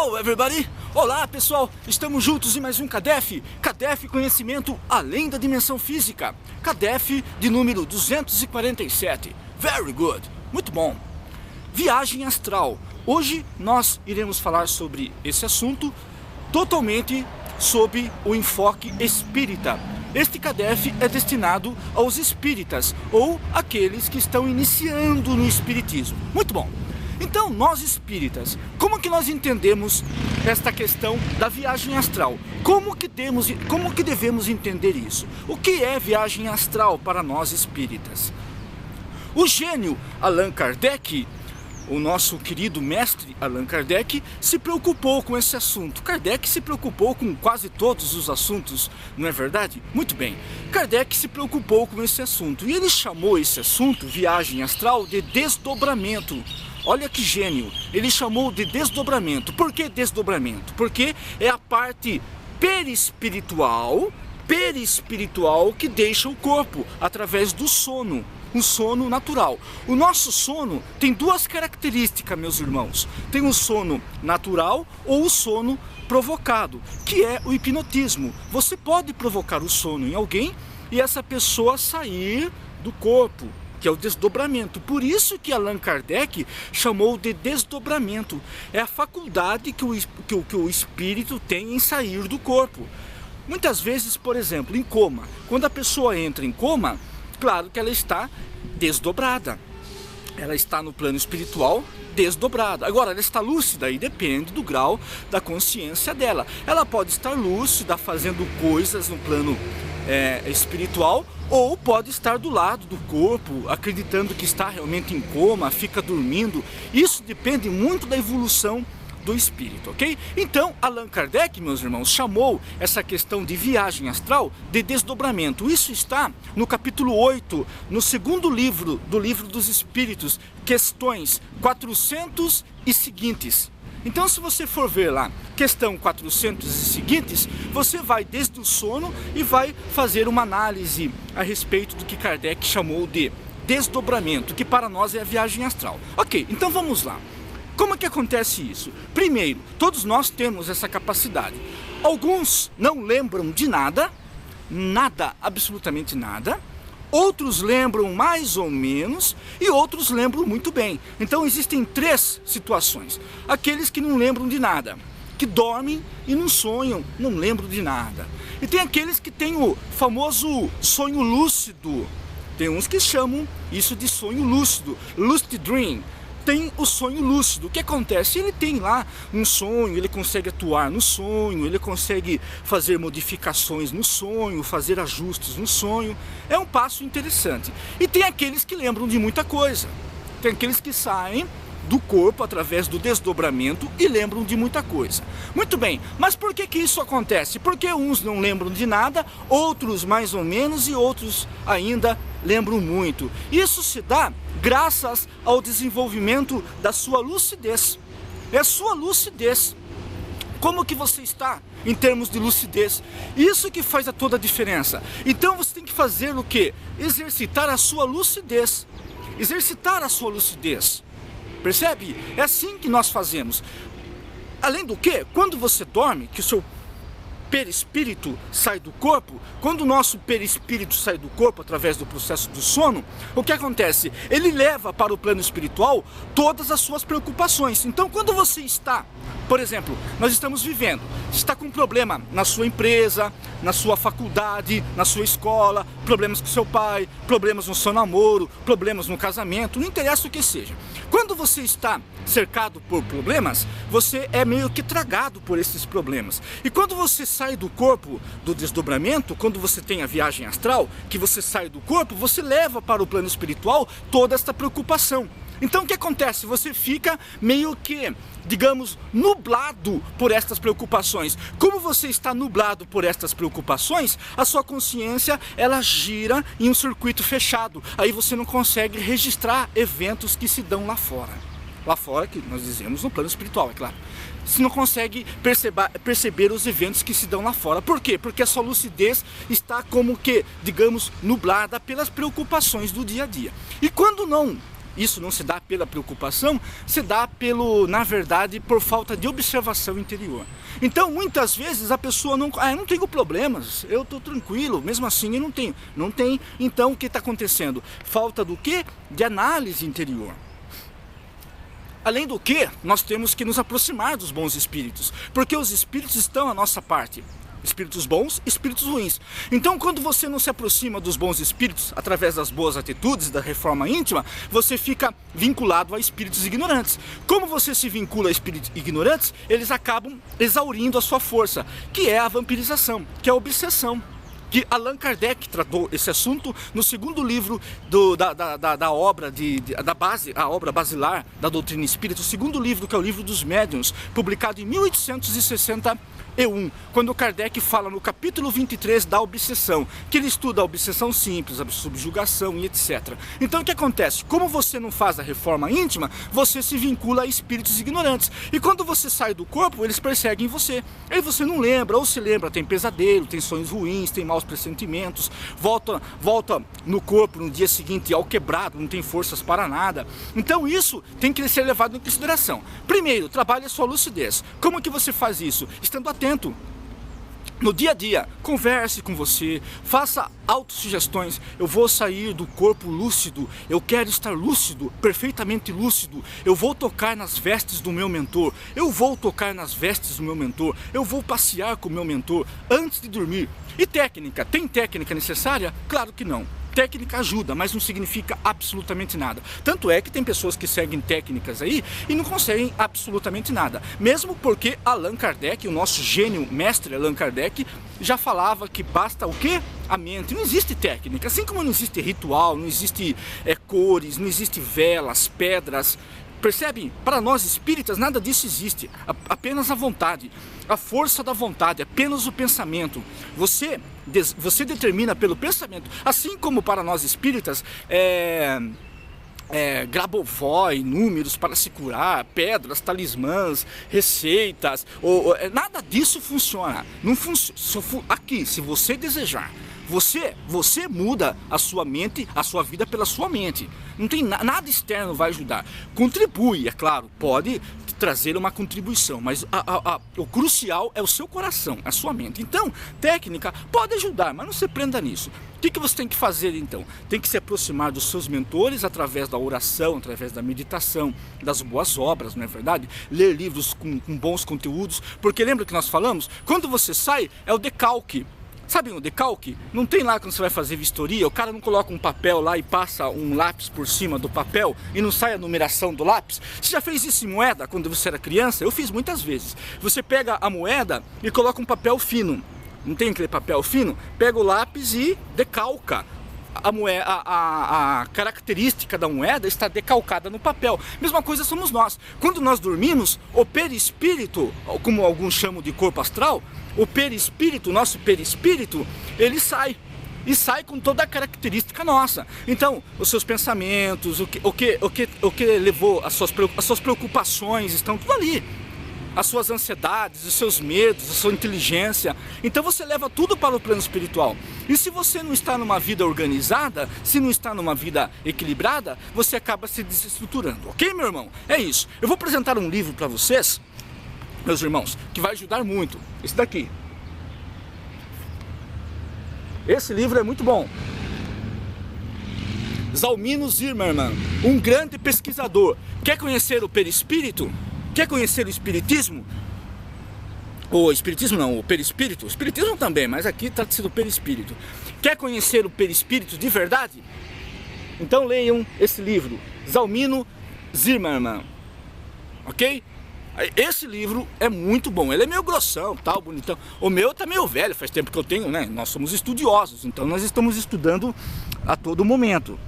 Hello everybody! Olá pessoal, estamos juntos em mais um CADEF, CADEF Conhecimento Além da Dimensão Física, CADEF de número 247, very good, muito bom. Viagem astral, hoje nós iremos falar sobre esse assunto totalmente sob o enfoque espírita. Este CADEF é destinado aos espíritas ou aqueles que estão iniciando no espiritismo, muito bom. Então, nós espíritas, como que nós entendemos esta questão da viagem astral? Como que devemos entender isso? O que é viagem astral para nós espíritas? O gênio Allan Kardec, o nosso querido mestre Allan Kardec, se preocupou com esse assunto. Kardec se preocupou com quase todos os assuntos, não é verdade? Muito bem, Kardec se preocupou com esse assunto e ele chamou esse assunto, viagem astral, de desdobramento. Olha que gênio, ele chamou de desdobramento. Por que desdobramento? Porque é a parte perispiritual que deixa o corpo através do sono, um sono natural. O nosso sono tem duas características, meus irmãos. Tem o sono natural ou o sono provocado, que é o hipnotismo. Você pode provocar o sono em alguém e essa pessoa sair do corpo, que é o desdobramento. Por isso que Allan Kardec chamou de desdobramento. É a faculdade que o espírito tem em sair do corpo. Muitas vezes, por exemplo, em coma. Quando a pessoa entra em coma, claro que ela está desdobrada. Ela está no plano espiritual desdobrada. Agora, ela está lúcida e depende do grau da consciência dela. Ela pode estar lúcida, fazendo coisas no plano espiritual, ou pode estar do lado do corpo, acreditando que está realmente em coma, fica dormindo. Isso depende muito da evolução do espírito, ok? Então, Allan Kardec, meus irmãos, chamou essa questão de viagem astral de desdobramento. Isso está no capítulo 8, no segundo livro do Livro dos Espíritos, questões 400 e seguintes. Então, se você for ver lá, questão 400 e seguintes, você vai desde o sono e vai fazer uma análise a respeito do que Kardec chamou de desdobramento, que para nós é a viagem astral. Ok, então vamos lá. Como é que acontece isso? Primeiro, todos nós temos essa capacidade. Alguns não lembram de nada, absolutamente nada. Outros lembram mais ou menos e outros lembram muito bem. Então existem três situações. Aqueles que não lembram de nada, que dormem e não sonham, não lembram de nada. E tem aqueles que têm o famoso sonho lúcido. Tem uns que chamam isso de sonho lúcido, lucid dream. Tem o sonho lúcido. O que acontece? Ele tem lá um sonho, ele consegue atuar no sonho, ele consegue fazer modificações no sonho, fazer ajustes no sonho. É um passo interessante. E tem aqueles que lembram de muita coisa. Tem aqueles que saem do corpo através do desdobramento e lembram de muita coisa. Muito bem, mas por que isso acontece? Porque uns não lembram de nada, outros mais ou menos e outros ainda lembram muito. Isso se dá graças ao desenvolvimento da sua lucidez. É a sua lucidez. Como que você está em termos de lucidez? Isso que faz toda a diferença. Então você tem que fazer o quê? Exercitar a sua lucidez. Exercitar a sua lucidez. Percebe? É assim que nós fazemos. Além do que, quando você dorme, que o seu perispírito sai do corpo, quando o nosso perispírito sai do corpo através do processo do sono, o que acontece? Ele leva para o plano espiritual todas as suas preocupações. Então, quando você está, por exemplo, nós estamos vivendo, está com um problema na sua empresa, na sua faculdade, na sua escola, problemas com seu pai, problemas no seu namoro, problemas no casamento, não interessa o que seja. Quando você está cercado por problemas, você é meio que tragado por esses problemas. E quando você sai do corpo do desdobramento, quando você tem a viagem astral, que você sai do corpo, você leva para o plano espiritual toda esta preocupação. Então o que acontece? Você fica meio que, digamos, nublado por estas preocupações. Como você está nublado por estas preocupações, a sua consciência, ela gira em um circuito fechado. Aí você não consegue registrar eventos que se dão lá fora. Lá fora, que nós dizemos no plano espiritual, é claro. Você não consegue perceber os eventos que se dão lá fora. Por quê? Porque a sua lucidez está como que, digamos, nublada pelas preocupações do dia a dia. E quando não isso não se dá pela preocupação, se dá na verdade, por falta de observação interior. Então, muitas vezes a pessoa não tenho problemas, eu estou tranquilo, mesmo assim eu não tenho. Então, o que está acontecendo? Falta do quê? De análise interior. Além do que, nós temos que nos aproximar dos bons espíritos, porque os espíritos estão à nossa parte. Espíritos bons, espíritos ruins. Então, quando você não se aproxima dos bons espíritos, através das boas atitudes, da reforma íntima, você fica vinculado a espíritos ignorantes. Como você se vincula a espíritos ignorantes, eles acabam exaurindo a sua força, que é a vampirização, que é a obsessão. Que Allan Kardec tratou esse assunto no segundo livro da obra a obra basilar da doutrina espírita, o segundo livro, que é o livro dos médiuns, publicado em 1861, quando Kardec fala no capítulo 23 da obsessão, que ele estuda a obsessão simples, a subjugação e etc. Então o que acontece? Como você não faz a reforma íntima, você se vincula a espíritos ignorantes, e quando você sai do corpo, eles perseguem você. Aí você não lembra, ou se lembra, tem pesadelo, tem sonhos ruins, tem maus pressentimentos, volta no corpo no dia seguinte ao quebrado, não tem forças para nada. Então isso tem que ser levado em consideração. Primeiro, trabalhe a sua lucidez. Como que você faz isso? Estando atento. No dia a dia, converse com você, faça autossugestões. Eu vou sair do corpo lúcido, eu quero estar lúcido, perfeitamente lúcido. Eu vou tocar nas vestes do meu mentor, eu vou tocar nas vestes do meu mentor, eu vou passear com o meu mentor antes de dormir. E técnica? Tem técnica necessária? Claro que não. Técnica ajuda, mas não significa absolutamente nada. Tanto é que tem pessoas que seguem técnicas aí e não conseguem absolutamente nada. Mesmo porque Allan Kardec, o nosso gênio mestre Allan Kardec, já falava que basta o quê? A mente. Não existe técnica. Assim como não existe ritual, não existe cores, não existe velas, pedras. Percebem? Para nós espíritas nada disso existe, apenas a vontade, a força da vontade, apenas o pensamento. Você determina pelo pensamento, assim como para nós espíritas Grabovoi, números para se curar, pedras, talismãs, receitas, nada disso funciona. Não aqui, se você desejar, você muda a sua mente, a sua vida pela sua mente. Não tem nada externo vai ajudar. Contribui, é claro, pode trazer uma contribuição, mas o crucial é o seu coração, a sua mente. Então, técnica pode ajudar, mas não se prenda nisso. O que você tem que fazer então? Tem que se aproximar dos seus mentores através da oração, através da meditação, das boas obras, não é verdade? Ler livros com bons conteúdos, porque lembra que nós falamos? Quando você sai, é o decalque. Sabe o decalque? Não tem lá quando você vai fazer vistoria, o cara não coloca um papel lá e passa um lápis por cima do papel e não sai a numeração do lápis? Você já fez isso em moeda quando você era criança? Eu fiz muitas vezes. Você pega a moeda e coloca um papel fino. Não tem aquele papel fino? Pega o lápis e decalca. A característica da moeda está decalcada no papel. Mesma coisa somos nós. Quando nós dormimos, o perispírito, como alguns chamam de corpo astral, o perispírito, nosso perispírito, ele sai. E sai com toda a característica nossa. Então, os seus pensamentos, o que levou as suas preocupações, estão tudo ali. As suas ansiedades, os seus medos, a sua inteligência. Então você leva tudo para o plano espiritual. E se você não está numa vida organizada, se não está numa vida equilibrada, você acaba se desestruturando. Ok, meu irmão? É isso. Eu vou apresentar um livro para vocês, meus irmãos, que vai ajudar muito. Esse daqui. Esse livro é muito bom. Zalmino Zimmermann, um grande pesquisador. Quer conhecer o perispírito? Quer conhecer o espiritismo? O espiritismo não, o perispírito. O espiritismo também, mas aqui trata-se do perispírito. Quer conhecer o perispírito de verdade? Então leiam esse livro, Zalmino Zimmermann. Ok? Esse livro é muito bom. Ele é meio grossão, tal, bonitão. O meu tá meio velho, faz tempo que eu tenho, né? Nós somos estudiosos, então nós estamos estudando a todo momento.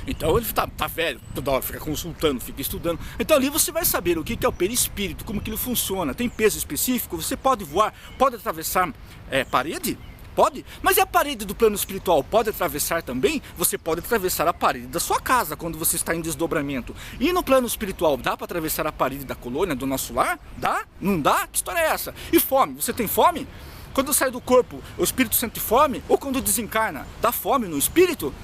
Então ele tá velho, toda hora fica consultando, fica estudando. Então ali você vai saber o que é o perispírito, como que ele funciona. Tem peso específico, você pode voar, pode atravessar parede? Pode, mas e a parede do plano espiritual? Pode atravessar também? Você pode atravessar a parede da sua casa quando você está em desdobramento. E no plano espiritual, dá para atravessar a parede da colônia, do nosso lar? Dá? Não dá? Que história é essa? E fome? Você tem fome? Quando sai do corpo, o espírito sente fome? Ou quando desencarna, dá fome no espírito?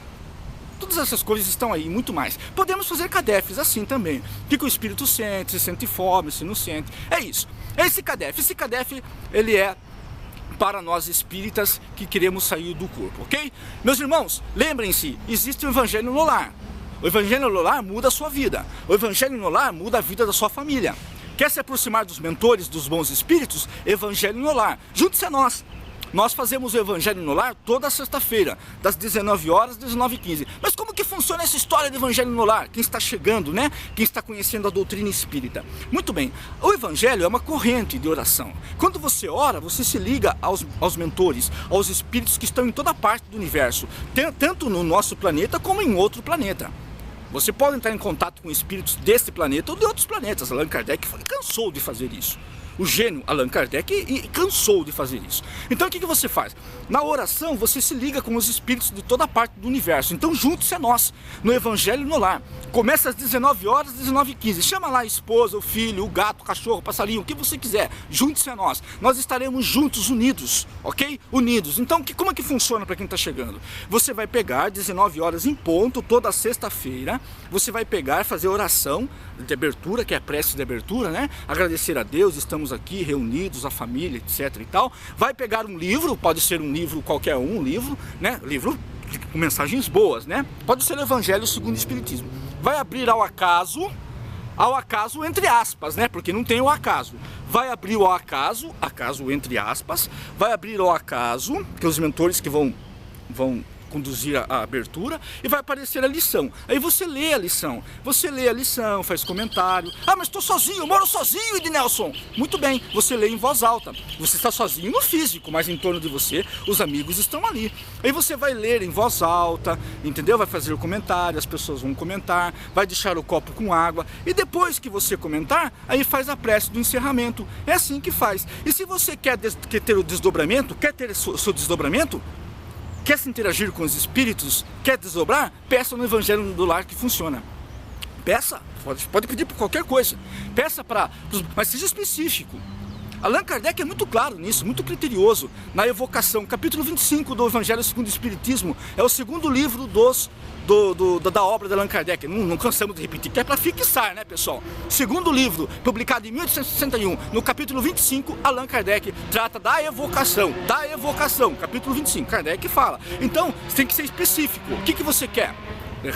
Todas essas coisas estão aí e muito mais. Podemos fazer CADEFs assim também. O que o espírito sente, se sente fome, se não sente. É isso. Esse CADEF. Esse CADEF, ele é para nós espíritas que queremos sair do corpo, ok? Meus irmãos, lembrem-se, existe o Evangelho no Lar. O Evangelho no Lar muda a sua vida. O Evangelho no Lar muda a vida da sua família. Quer se aproximar dos mentores, dos bons espíritos? Evangelho no Lar. Junte-se a nós. Nós fazemos o Evangelho no Lar toda sexta-feira, das 19 horas às 19h15. Mas como que funciona essa história do Evangelho no Lar? Quem está chegando, né? Quem está conhecendo a doutrina espírita. Muito bem, o Evangelho é uma corrente de oração. Quando você ora, você se liga aos mentores, aos espíritos que estão em toda parte do universo, tanto no nosso planeta como em outro planeta. Você pode entrar em contato com espíritos deste planeta ou de outros planetas. Allan Kardec cansou de fazer isso. O gênio Allan Kardec cansou de fazer isso. Então o que você faz? Na oração você se liga com os espíritos de toda parte do universo. Então junte-se a nós no Evangelho no Lar. Começa às 19 horas, 19h15. Chama lá a esposa, o filho, o gato, o cachorro, o passarinho, o que você quiser. Junte-se a nós. Nós estaremos juntos, unidos, ok? Unidos. Então como é que funciona para quem está chegando? Você vai pegar 19 horas em ponto, toda sexta-feira. Você vai pegar, fazer oração de abertura, que é a prece de abertura, né? Agradecer a Deus, estamos aqui reunidos, a família, etc e tal. Vai pegar um livro, pode ser um livro qualquer um livro, né? Livro com mensagens boas, né? Pode ser o Evangelho segundo o Espiritismo. Vai abrir ao acaso entre aspas, né? Porque não tem o acaso. Vai abrir o acaso entre aspas, vai abrir ao acaso, que os mentores que vão conduzir a abertura, e vai aparecer a lição. Aí você lê a lição, faz comentário. Ah, mas estou sozinho, eu moro sozinho, Ednelson. Muito bem, você lê em voz alta. Você está sozinho no físico, mas em torno de você, os amigos estão ali. Aí você vai ler em voz alta, entendeu? Vai fazer o comentário, as pessoas vão comentar, vai deixar o copo com água, e depois que você comentar, aí faz a prece do encerramento. É assim que faz. E se você quer ter o desdobramento, quer ter o seu desdobramento, quer se interagir com os espíritos, quer desdobrar, peça no Evangelho no Lar que funciona. Peça, pode pedir por qualquer coisa. Peça mas seja específico. Allan Kardec é muito claro nisso, muito criterioso. Na evocação, capítulo 25 do Evangelho segundo o Espiritismo, é o segundo livro da obra de Allan Kardec. Não cansamos de repetir, que é para fixar, né, pessoal? Segundo livro, publicado em 1861, no capítulo 25, Allan Kardec trata da evocação, capítulo 25, Kardec fala. Então, você tem que ser específico. O que você quer?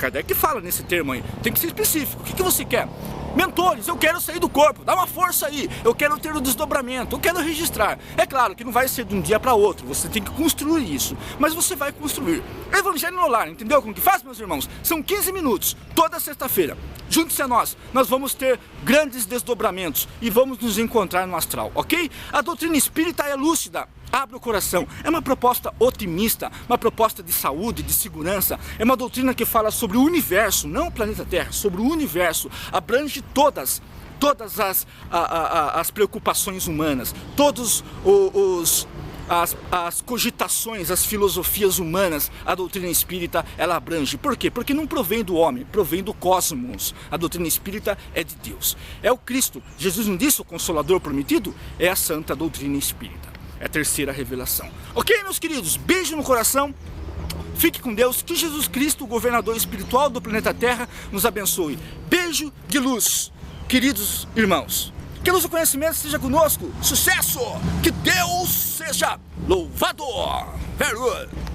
Kardec fala nesse termo aí, tem que ser específico. O que você quer? Mentores, eu quero sair do corpo, dá uma força aí, eu quero ter o desdobramento, eu quero registrar. É claro que não vai ser de um dia para outro, você tem que construir isso, mas você vai construir. Evangelho no Lar, entendeu como que faz, meus irmãos? São 15 minutos, toda sexta-feira. Junte-se a nós vamos ter grandes desdobramentos e vamos nos encontrar no astral, ok? A doutrina espírita é lúcida. Abre o coração, é uma proposta otimista, uma proposta de saúde, de segurança, é uma doutrina que fala sobre o universo, não o planeta Terra, sobre o universo, abrange todas as preocupações humanas, todos as cogitações, as filosofias humanas, a doutrina espírita, ela abrange. Por quê? Porque não provém do homem, provém do cosmos. A doutrina espírita é de Deus, é o Cristo. Jesus não disse o Consolador prometido? É a santa doutrina espírita. É a terceira revelação. Ok, meus queridos? Beijo no coração. Fique com Deus. Que Jesus Cristo, o governador espiritual do planeta Terra, nos abençoe. Beijo de luz, queridos irmãos. Que a luz do conhecimento seja conosco. Sucesso! Que Deus seja louvado! Very good!